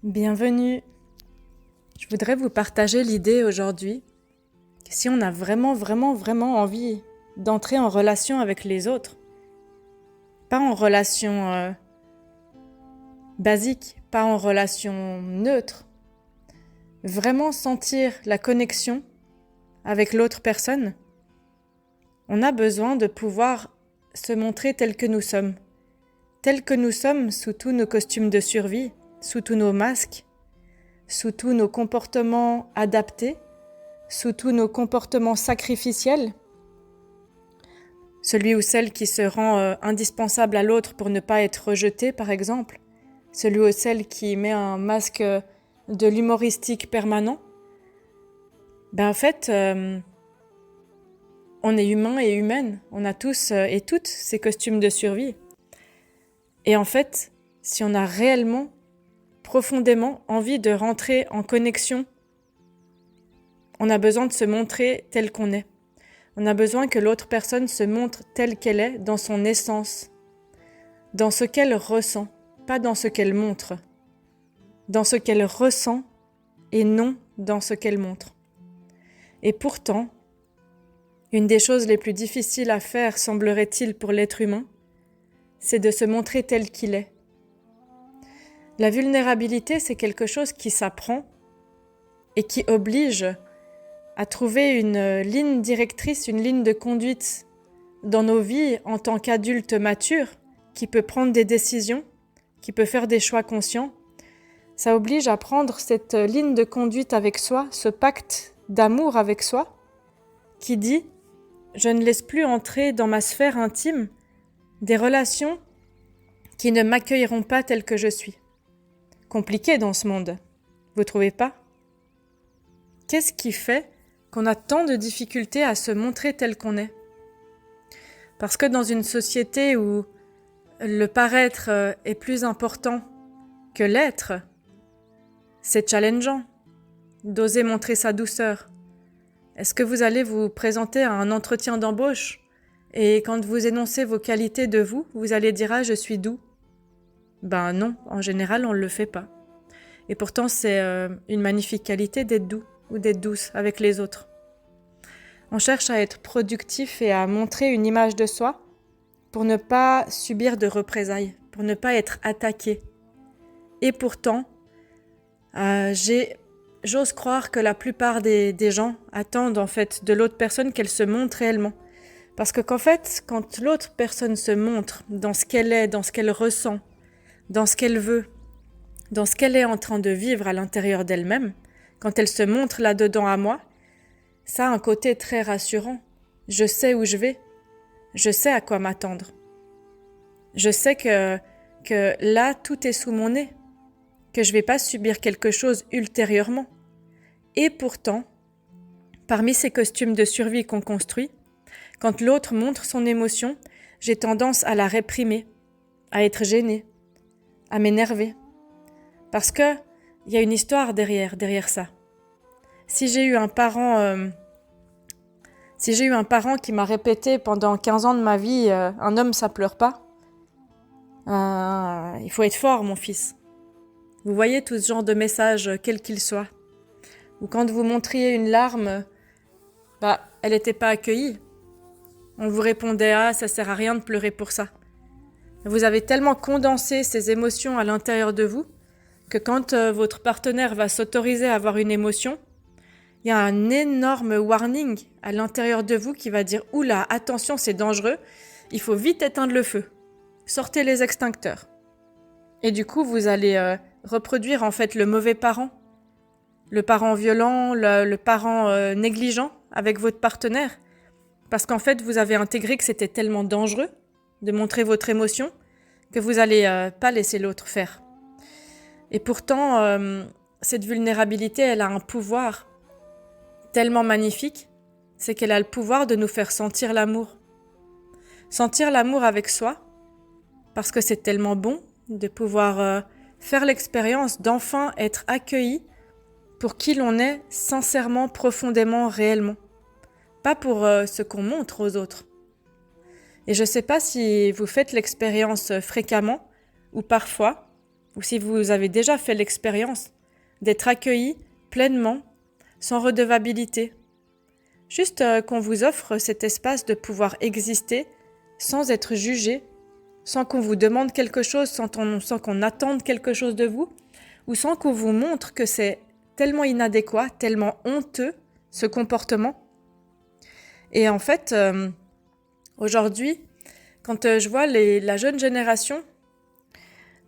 Bienvenue. Je voudrais vous partager l'idée aujourd'hui que si on a vraiment envie d'entrer en relation avec les autres, pas en relation basique, pas en relation neutre, vraiment sentir la connexion avec l'autre personne, on a besoin de pouvoir se montrer tel que nous sommes sous tous nos costumes de survie, sous tous nos masques, sous tous nos comportements adaptés, sous tous nos comportements sacrificiels, celui ou celle qui se rend indispensable à l'autre pour ne pas être rejeté, par exemple, celui ou celle qui met un masque de l'humoristique permanent. En fait, on est humain et humaine, on a tous et toutes ces costumes de survie. Et en fait, si on a réellement, profondément envie de rentrer en connexion, on a besoin de se montrer tel qu'on est. On a besoin que l'autre personne se montre telle qu'elle est dans son essence, dans ce qu'elle ressent, pas dans ce qu'elle montre, dans ce qu'elle ressent et non dans ce qu'elle montre. Et pourtant, une des choses les plus difficiles à faire, semblerait-il, pour l'être humain, c'est de se montrer tel qu'il est. La vulnérabilité, c'est quelque chose qui s'apprend et qui oblige à trouver une ligne directrice, une ligne de conduite dans nos vies en tant qu'adultes matures, qui peut prendre des décisions, qui peut faire des choix conscients. Ça oblige à prendre cette ligne de conduite avec soi, ce pacte d'amour avec soi, qui dit « Je ne laisse plus entrer dans ma sphère intime des relations qui ne m'accueilleront pas tel que je suis. » Compliqué dans ce monde, vous trouvez pas? Qu'est-ce qui fait qu'on a tant de difficultés à se montrer tel qu'on est? Parce que dans une société où le paraître est plus important que l'être, c'est challengeant d'oser montrer sa douceur. Est-ce que vous allez vous présenter à un entretien d'embauche et quand vous énoncez vos qualités de vous, vous allez dire « Ah, je suis doux ». Ben non, en général, on ne le fait pas. Et pourtant, c'est une magnifique qualité d'être doux ou d'être douce avec les autres. On cherche à être productif et à montrer une image de soi pour ne pas subir de représailles, pour ne pas être attaqué. Et pourtant, j'ose croire que la plupart des gens attendent en fait de l'autre personne qu'elle se montre réellement. Parce qu'en fait, quand l'autre personne se montre dans ce qu'elle est, dans ce qu'elle ressent, dans ce qu'elle veut, dans ce qu'elle est en train de vivre à l'intérieur d'elle-même, quand elle se montre là-dedans à moi, ça a un côté très rassurant. Je sais où je vais, je sais à quoi m'attendre. Je sais que là, tout est sous mon nez, que je vais pas subir quelque chose ultérieurement. Et pourtant, parmi ces costumes de survie qu'on construit, quand l'autre montre son émotion, j'ai tendance à la réprimer, à être gênée, à m'énerver. Parce que il y a une histoire derrière ça. Si j'ai eu un parent qui m'a répété pendant 15 ans de ma vie un homme ça pleure pas, il faut être fort mon fils. Vous voyez tout ce genre de message quel qu'il soit. Ou quand vous montriez une larme, elle n'était pas accueillie. On vous répondait ah ça sert à rien de pleurer pour ça. Vous avez tellement condensé ces émotions à l'intérieur de vous que quand votre partenaire va s'autoriser à avoir une émotion, il y a un énorme warning à l'intérieur de vous qui va dire « Oula, attention, c'est dangereux, il faut vite éteindre le feu. Sortez les extincteurs. » Et du coup, vous allez reproduire en fait le mauvais parent, le parent violent, le parent négligent avec votre partenaire, parce qu'en fait, vous avez intégré que c'était tellement dangereux de montrer votre émotion que vous n'allez pas laisser l'autre faire. Et pourtant, cette vulnérabilité, elle a un pouvoir tellement magnifique, c'est qu'elle a le pouvoir de nous faire sentir l'amour. Sentir l'amour avec soi, parce que c'est tellement bon de pouvoir faire l'expérience d'enfin être accueilli pour qui l'on est sincèrement, profondément, réellement. Pas pour ce qu'on montre aux autres. Et je ne sais pas si vous faites l'expérience fréquemment ou parfois, ou si vous avez déjà fait l'expérience d'être accueilli pleinement, sans redevabilité. Juste qu'on vous offre cet espace de pouvoir exister sans être jugé, sans qu'on vous demande quelque chose, sans qu'on attende quelque chose de vous, ou sans qu'on vous montre que c'est tellement inadéquat, tellement honteux, ce comportement. Et en fait, aujourd'hui, quand je vois la jeune génération,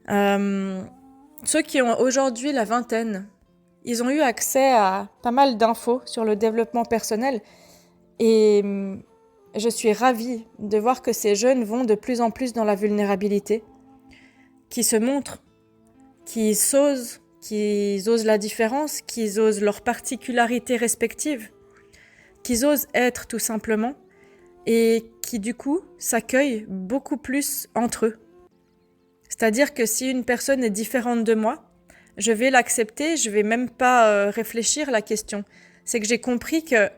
ceux qui ont aujourd'hui la vingtaine, ils ont eu accès à pas mal d'infos sur le développement personnel et je suis ravie de voir que ces jeunes vont de plus en plus dans la vulnérabilité, qui se montrent, qui osent la différence, qui osent leurs particularités respectives, qui osent être tout simplement et qui du coup s'accueillent beaucoup plus entre eux. C'est-à-dire que si une personne est différente de moi, je vais l'accepter, je vais même pas réfléchir la question. C'est que j'ai compris que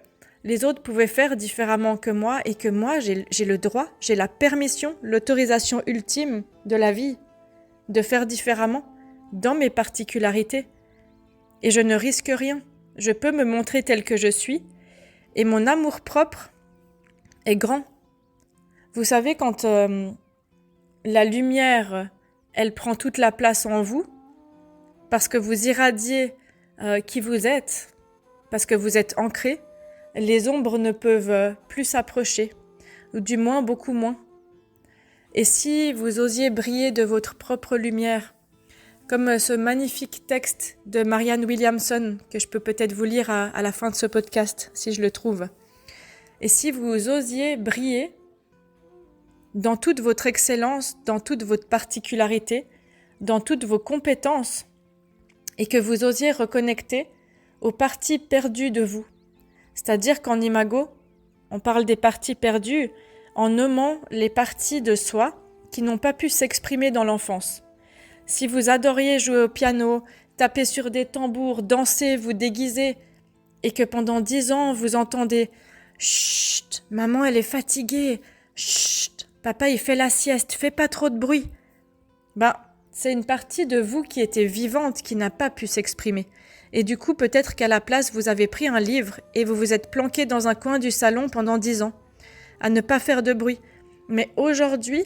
les autres pouvaient faire différemment que moi et que moi, j'ai le droit, j'ai la permission, l'autorisation ultime de la vie de faire différemment dans mes particularités. Et je ne risque rien. Je peux me montrer tel que je suis et mon amour-propre est grand. Vous savez, quand la lumière, elle prend toute la place en vous, parce que vous irradiez qui vous êtes, parce que vous êtes ancré, les ombres ne peuvent plus s'approcher, ou du moins beaucoup moins. Et si vous osiez briller de votre propre lumière, comme ce magnifique texte de Marianne Williamson, que je peux peut-être vous lire à la fin de ce podcast, si je le trouve. Et si vous osiez briller dans toute votre excellence, dans toute votre particularité, dans toutes vos compétences, et que vous osiez reconnecter aux parties perdues de vous. C'est-à-dire qu'en Imago, on parle des parties perdues en nommant les parties de soi qui n'ont pas pu s'exprimer dans l'enfance. Si vous adoriez jouer au piano, taper sur des tambours, danser, vous déguiser, et que pendant 10 ans vous entendez « Chut, maman elle est fatiguée, chut, papa il fait la sieste, fais pas trop de bruit », c'est une partie de vous qui était vivante, qui n'a pas pu s'exprimer. Et du coup, peut-être qu'à la place, vous avez pris un livre et vous vous êtes planqué dans un coin du salon pendant 10 ans, à ne pas faire de bruit. Mais aujourd'hui,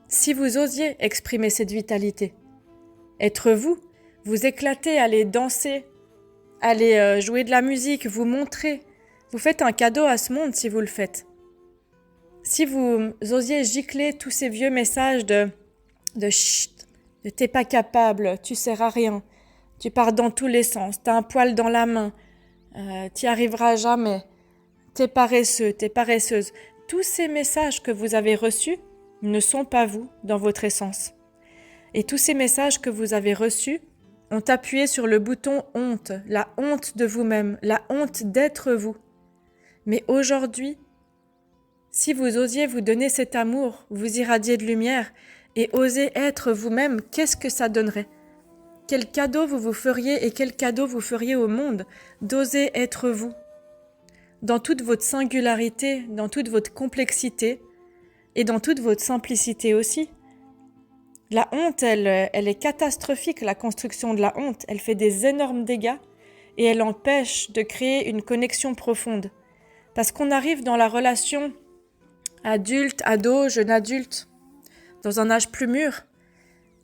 si vous osiez exprimer cette vitalité, être vous, vous éclater, aller danser, aller jouer de la musique, vous montrer, vous faites un cadeau à ce monde si vous le faites. Si vous osiez gicler tous ces vieux messages de chut, de t'es pas capable, tu sers à rien, tu pars dans tous les sens, t'as un poil dans la main, t'y arriveras jamais, t'es paresseux, t'es paresseuse. Tous ces messages que vous avez reçus ne sont pas vous dans votre essence. Et tous ces messages que vous avez reçus ont appuyé sur le bouton honte, la honte de vous-même, la honte d'être vous. Mais aujourd'hui, si vous osiez vous donner cet amour, vous irradier de lumière et oser être vous-même, qu'est-ce que ça donnerait ? Quel cadeau vous vous feriez et quel cadeau vous feriez au monde d'oser être vous, dans toute votre singularité, dans toute votre complexité et dans toute votre simplicité aussi. La honte, elle est catastrophique, la construction de la honte. Elle fait des énormes dégâts et elle empêche de créer une connexion profonde. Parce qu'on arrive dans la relation adulte, ado, jeune adulte, dans un âge plus mûr,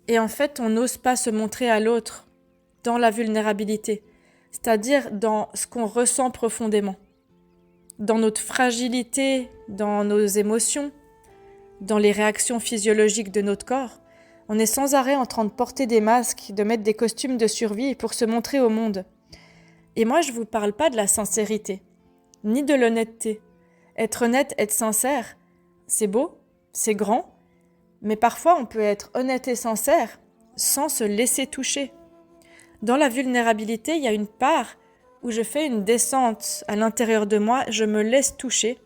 et en fait, on n'ose pas se montrer à l'autre dans la vulnérabilité, c'est-à-dire dans ce qu'on ressent profondément, dans notre fragilité, dans nos émotions, dans les réactions physiologiques de notre corps. On est sans arrêt en train de porter des masques, de mettre des costumes de survie pour se montrer au monde. Et moi, je ne vous parle pas de la sincérité, ni de l'honnêteté. Être honnête, être sincère, c'est beau, c'est grand, mais parfois on peut être honnête et sincère sans se laisser toucher. Dans la vulnérabilité, il y a une part où je fais une descente à l'intérieur de moi, je me laisse toucher,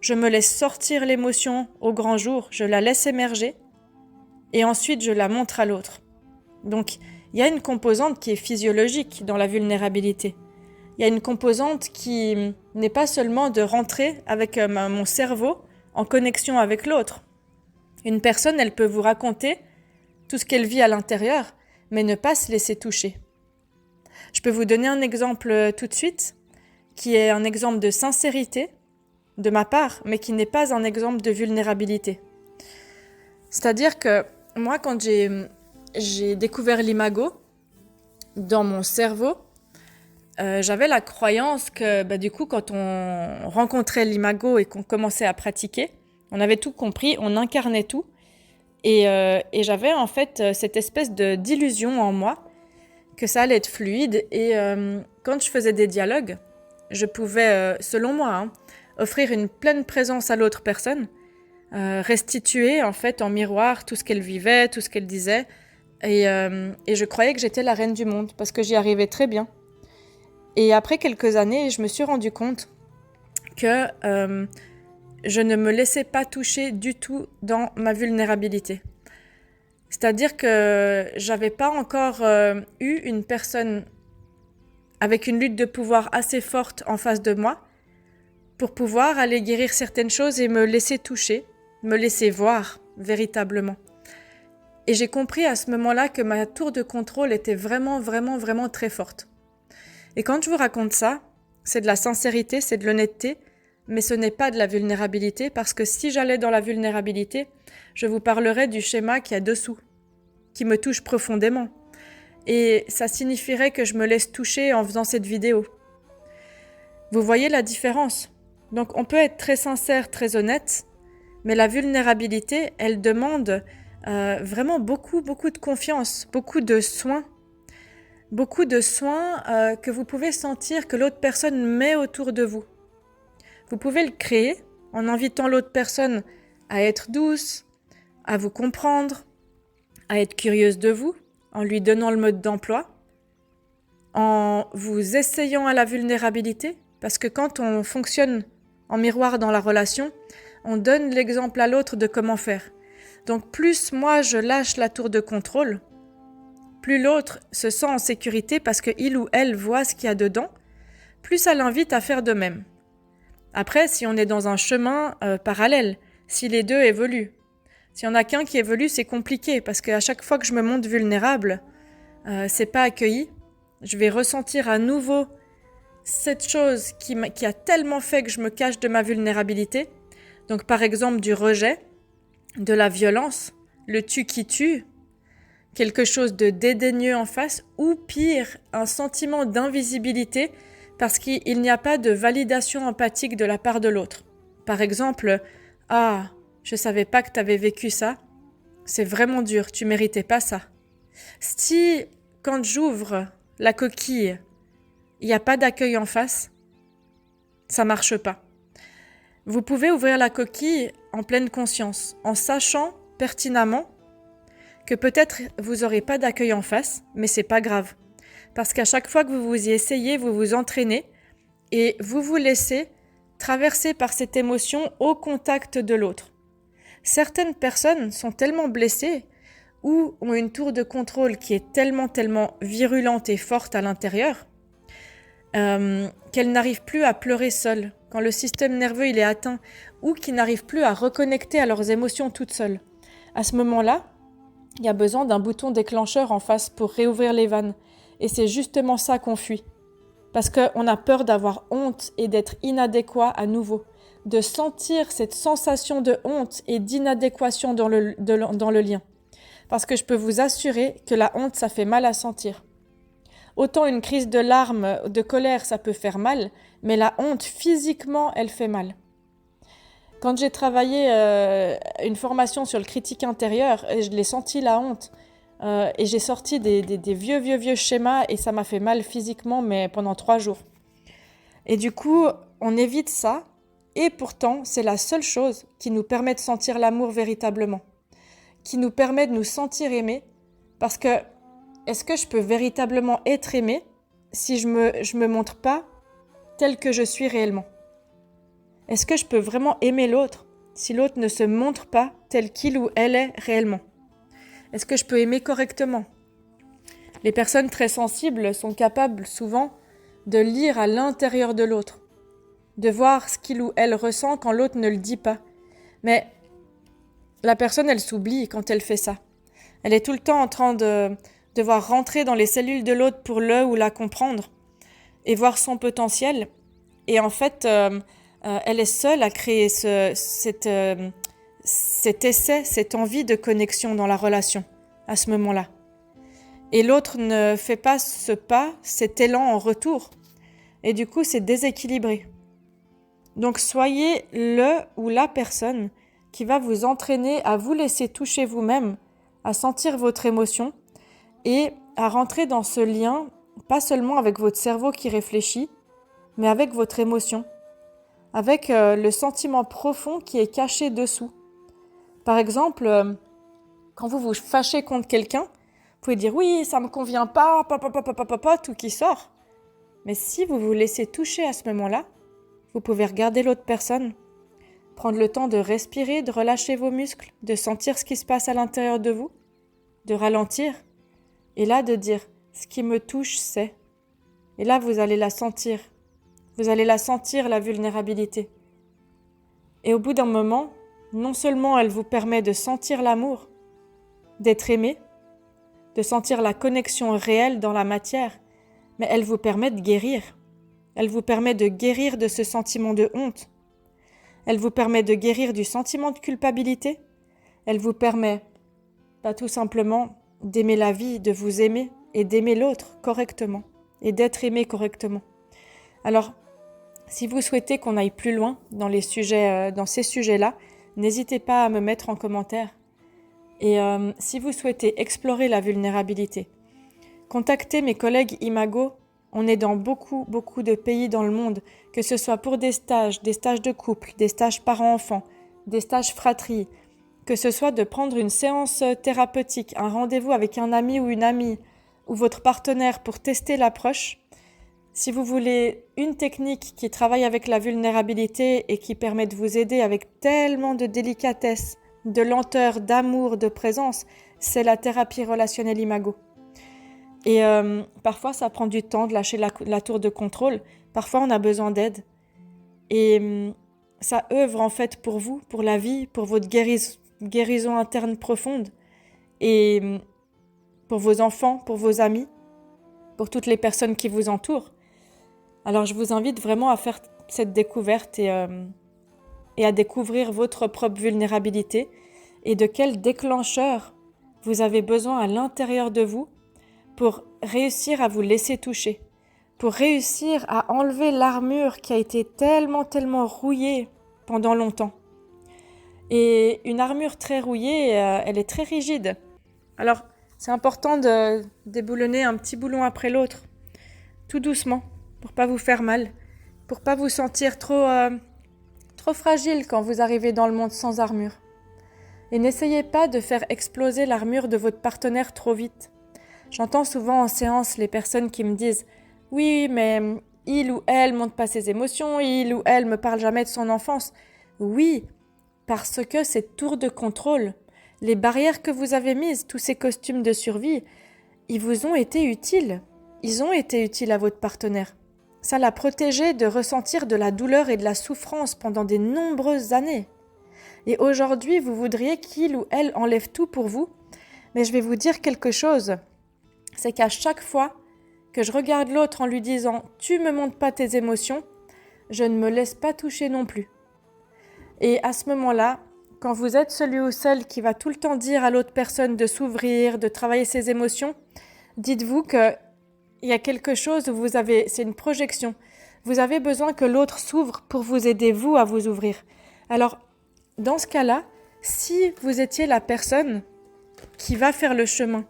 je me laisse sortir l'émotion au grand jour, je la laisse émerger et ensuite je la montre à l'autre. Donc, il y a une composante qui est physiologique dans la vulnérabilité. Il y a une composante qui n'est pas seulement de rentrer avec mon cerveau en connexion avec l'autre. Une personne, elle peut vous raconter tout ce qu'elle vit à l'intérieur, mais ne pas se laisser toucher. Je peux vous donner un exemple tout de suite, qui est un exemple de sincérité de ma part, mais qui n'est pas un exemple de vulnérabilité. C'est-à-dire que moi, quand j'ai découvert l'imago, dans mon cerveau, j'avais la croyance que du coup, quand on rencontrait l'imago et qu'on commençait à pratiquer, on avait tout compris, on incarnait tout. Et j'avais en fait cette espèce d'illusion en moi que ça allait être fluide. Et quand je faisais des dialogues, je pouvais, selon moi, offrir une pleine présence à l'autre personne, restituer en fait en miroir tout ce qu'elle vivait, tout ce qu'elle disait. Et je croyais que j'étais la reine du monde parce que j'y arrivais très bien. Et après quelques années, je me suis rendu compte que je ne me laissais pas toucher du tout dans ma vulnérabilité. C'est-à-dire que j'avais pas encore eu une personne avec une lutte de pouvoir assez forte en face de moi pour pouvoir aller guérir certaines choses et me laisser toucher, me laisser voir véritablement. Et j'ai compris à ce moment-là que ma tour de contrôle était vraiment, vraiment, vraiment très forte. Et quand je vous raconte ça, c'est de la sincérité, c'est de l'honnêteté, mais ce n'est pas de la vulnérabilité, parce que si j'allais dans la vulnérabilité, je vous parlerais du schéma qu'il y a dessous, qui me touche profondément. Et ça signifierait que je me laisse toucher en faisant cette vidéo. Vous voyez la différence? Donc on peut être très sincère, très honnête, mais la vulnérabilité, elle demande vraiment beaucoup, beaucoup de confiance, beaucoup de soins que vous pouvez sentir que l'autre personne met autour de vous. Vous pouvez le créer en invitant l'autre personne à être douce, à vous comprendre, à être curieuse de vous, en lui donnant le mode d'emploi, en vous essayant à la vulnérabilité, parce que quand on fonctionne en miroir dans la relation, on donne l'exemple à l'autre de comment faire. Donc plus moi je lâche la tour de contrôle, plus l'autre se sent en sécurité parce qu'il ou elle voit ce qu'il y a dedans, plus ça l'invite à faire de même. Après, si on est dans un chemin parallèle, si les deux évoluent, s'il y en a qu'un qui évolue, c'est compliqué parce qu'à chaque fois que je me montre vulnérable, c'est pas accueilli. Je vais ressentir à nouveau cette chose qui a tellement fait que je me cache de ma vulnérabilité. Donc par exemple du rejet, de la violence, le tu qui tue, quelque chose de dédaigneux en face, ou pire, un sentiment d'invisibilité parce qu'il n'y a pas de validation empathique de la part de l'autre. Par exemple, « Ah, je savais pas que tu avais vécu ça, c'est vraiment dur, tu méritais pas ça. » Si, quand j'ouvre la coquille, il n'y a pas d'accueil en face, ça marche pas. Vous pouvez ouvrir la coquille en pleine conscience, en sachant pertinemment que peut-être vous n'aurez pas d'accueil en face, mais c'est pas grave. Parce qu'à chaque fois que vous vous y essayez, vous vous entraînez et vous vous laissez traverser par cette émotion au contact de l'autre. Certaines personnes sont tellement blessées ou ont une tour de contrôle qui est tellement virulente et forte à l'intérieur qu'elles n'arrivent plus à pleurer seules quand le système nerveux il est atteint ou qui n'arrivent plus à reconnecter à leurs émotions toutes seules. À ce moment-là, il y a besoin d'un bouton déclencheur en face pour réouvrir les vannes. Et c'est justement ça qu'on fuit. Parce qu'on a peur d'avoir honte et d'être inadéquat à nouveau. De sentir cette sensation de honte et d'inadéquation dans le lien. Parce que je peux vous assurer que la honte, ça fait mal à sentir. Autant une crise de larmes, de colère, ça peut faire mal, mais la honte, physiquement, elle fait mal. Quand j'ai travaillé une formation sur le critique intérieur, je l'ai senti la honte. Et j'ai sorti des vieux schémas et ça m'a fait mal physiquement, mais pendant 3 jours. Et du coup, on évite ça. Et pourtant, c'est la seule chose qui nous permet de sentir l'amour véritablement. Qui nous permet de nous sentir aimés. Parce que, est-ce que je peux véritablement être aimé si je me montre pas tel que je suis réellement? Est-ce que je peux vraiment aimer l'autre si l'autre ne se montre pas tel qu'il ou elle est réellement? Est-ce que je peux aimer correctement? Les personnes très sensibles sont capables souvent de lire à l'intérieur de l'autre, de voir ce qu'il ou elle ressent quand l'autre ne le dit pas. Mais la personne, elle s'oublie quand elle fait ça. Elle est tout le temps en train de devoir rentrer dans les cellules de l'autre pour le ou la comprendre et voir son potentiel. Et en fait, elle est seule à créer cet essai, cette envie de connexion dans la relation à ce moment-là. Et l'autre ne fait pas ce pas, cet élan en retour. Et du coup, c'est déséquilibré. Donc, soyez le ou la personne qui va vous entraîner à vous laisser toucher vous-même, à sentir votre émotion et à rentrer dans ce lien, pas seulement avec votre cerveau qui réfléchit, mais avec votre émotion, avec le sentiment profond qui est caché dessous. Par exemple, quand vous vous fâchez contre quelqu'un, vous pouvez dire « oui, ça me convient pas, tout qui sort ». Mais si vous vous laissez toucher à ce moment-là, vous pouvez regarder l'autre personne, prendre le temps de respirer, de relâcher vos muscles, de sentir ce qui se passe à l'intérieur de vous, de ralentir, et là de dire « ce qui me touche, c'est… » Et là, vous allez la sentir. Vous allez la sentir, la vulnérabilité. Et au bout d'un moment, non seulement elle vous permet de sentir l'amour, d'être aimé, de sentir la connexion réelle dans la matière, mais elle vous permet de guérir. Elle vous permet de guérir de ce sentiment de honte. Elle vous permet de guérir du sentiment de culpabilité. Elle vous permet, tout simplement, d'aimer la vie, de vous aimer et d'aimer l'autre correctement et d'être aimé correctement. Alors, si vous souhaitez qu'on aille plus loin dans ces sujets-là, n'hésitez pas à me mettre en commentaire. Et si vous souhaitez explorer la vulnérabilité, contactez mes collègues Imago. On est dans beaucoup de pays dans le monde, que ce soit pour des stages de couple, des stages parents-enfants, des stages fratries, que ce soit de prendre une séance thérapeutique, un rendez-vous avec un ami ou une amie, ou votre partenaire pour tester l'approche. Si vous voulez une technique qui travaille avec la vulnérabilité et qui permet de vous aider avec tellement de délicatesse, de lenteur, d'amour, de présence, c'est la thérapie relationnelle Imago. Et parfois, ça prend du temps de lâcher la tour de contrôle. Parfois, on a besoin d'aide. Et ça œuvre en fait pour vous, pour la vie, pour votre guérison interne profonde. Et pour vos enfants, pour vos amis, pour toutes les personnes qui vous entourent. Alors, je vous invite vraiment à faire cette découverte et à découvrir votre propre vulnérabilité et de quel déclencheur vous avez besoin à l'intérieur de vous pour réussir à vous laisser toucher, pour réussir à enlever l'armure qui a été tellement rouillée pendant longtemps. Et une armure très rouillée, elle est très rigide. Alors, c'est important de déboulonner un petit boulon après l'autre, tout doucement, pour pas vous faire mal, pour pas vous sentir trop fragile quand vous arrivez dans le monde sans armure. Et n'essayez pas de faire exploser l'armure de votre partenaire trop vite. J'entends souvent en séance les personnes qui me disent « Oui, mais il ou elle montre pas ses émotions, il ou elle me parle jamais de son enfance. » Oui, parce que ces tours de contrôle, les barrières que vous avez mises, tous ces costumes de survie, ils vous ont été utiles. Ils ont été utiles à votre partenaire. Ça l'a protégé de ressentir de la douleur et de la souffrance pendant de nombreuses années. Et aujourd'hui, vous voudriez qu'il ou elle enlève tout pour vous, mais je vais vous dire quelque chose. C'est qu'à chaque fois que je regarde l'autre en lui disant « tu me montres pas tes émotions », je ne me laisse pas toucher non plus. Et à ce moment-là, quand vous êtes celui ou celle qui va tout le temps dire à l'autre personne de s'ouvrir, de travailler ses émotions, dites-vous qu'il y a quelque chose où c'est une projection. Vous avez besoin que l'autre s'ouvre pour vous aider, vous, à vous ouvrir. Alors, dans ce cas-là, si vous étiez la personne qui va faire le chemin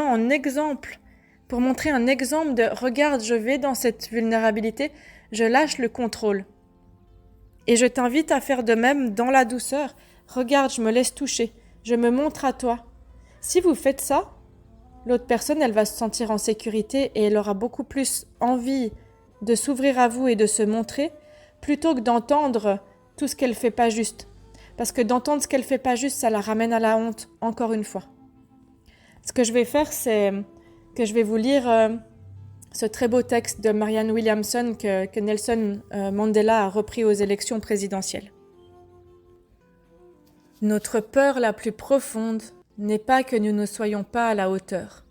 en exemple, pour montrer un exemple de « regarde, je vais dans cette vulnérabilité, je lâche le contrôle ». Et je t'invite à faire de même dans la douceur. Regarde, je me laisse toucher, je me montre à toi. Si vous faites ça, l'autre personne, elle va se sentir en sécurité et elle aura beaucoup plus envie de s'ouvrir à vous et de se montrer, plutôt que d'entendre tout ce qu'elle fait pas juste. Parce que d'entendre ce qu'elle fait pas juste, ça la ramène à la honte, encore une fois. Ce que je vais faire, c'est que je vais vous lire ce très beau texte de Marianne Williamson que Nelson Mandela a repris aux élections présidentielles. Notre peur la plus profonde n'est pas que nous ne soyons pas à la hauteur.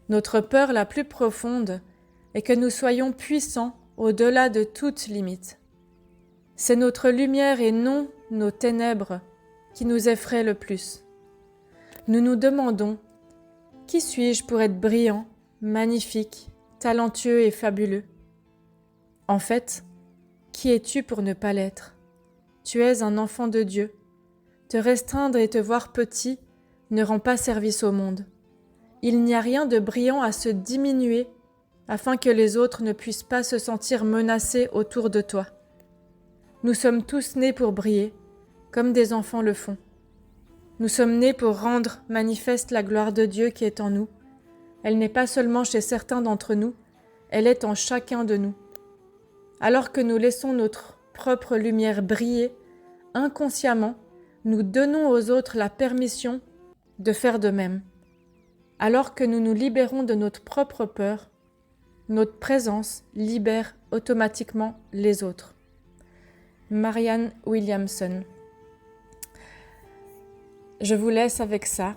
Notre peur la plus profonde est que nous soyons puissants au-delà de toute limite. C'est notre lumière et non nos ténèbres qui nous effraient le plus. Nous nous demandons « Qui suis-je pour être brillant, magnifique, talentueux et fabuleux ?» En fait, qui es-tu pour ne pas l'être? Tu es un enfant de Dieu. Te restreindre et te voir petit ne rend pas service au monde. Il n'y a rien de brillant à se diminuer afin que les autres ne puissent pas se sentir menacés autour de toi. Nous sommes tous nés pour briller, comme des enfants le font. Nous sommes nés pour rendre manifeste la gloire de Dieu qui est en nous. Elle n'est pas seulement chez certains d'entre nous, elle est en chacun de nous. Alors que nous laissons notre propre lumière briller, inconsciemment, nous donnons aux autres la permission de faire de même. Alors que nous nous libérons de notre propre peur, notre présence libère automatiquement les autres. Marianne Williamson. Je vous laisse avec ça,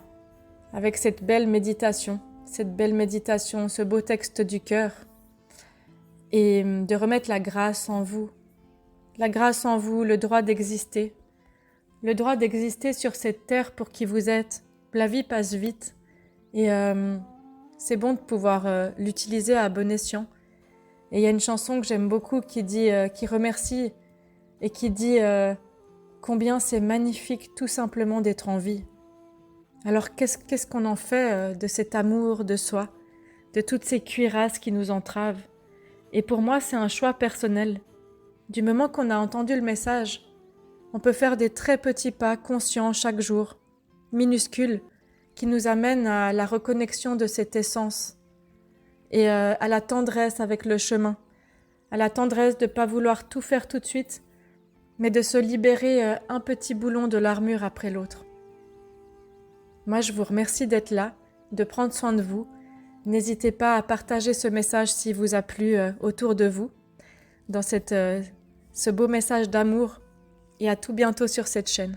avec cette belle méditation, ce beau texte du cœur, et de remettre la grâce en vous, le droit d'exister sur cette terre pour qui vous êtes. La vie passe vite et c'est bon de pouvoir l'utiliser à bon escient. Et il y a une chanson que j'aime beaucoup qui remercie et qui dit combien c'est magnifique tout simplement d'être en vie. Alors qu'est-ce qu'on en fait de cet amour de soi, de toutes ces cuirasses qui nous entravent? Et pour moi, c'est un choix personnel. Du moment qu'on a entendu le message, on peut faire des très petits pas conscients chaque jour, minuscules, qui nous amènent à la reconnexion de cette essence et à la tendresse avec le chemin, à la tendresse de ne pas vouloir tout faire tout de suite, mais de se libérer un petit boulon de l'armure après l'autre. Moi, je vous remercie d'être là, de prendre soin de vous. N'hésitez pas à partager ce message s'il vous a plu autour de vous, dans ce beau message d'amour, et à tout bientôt sur cette chaîne.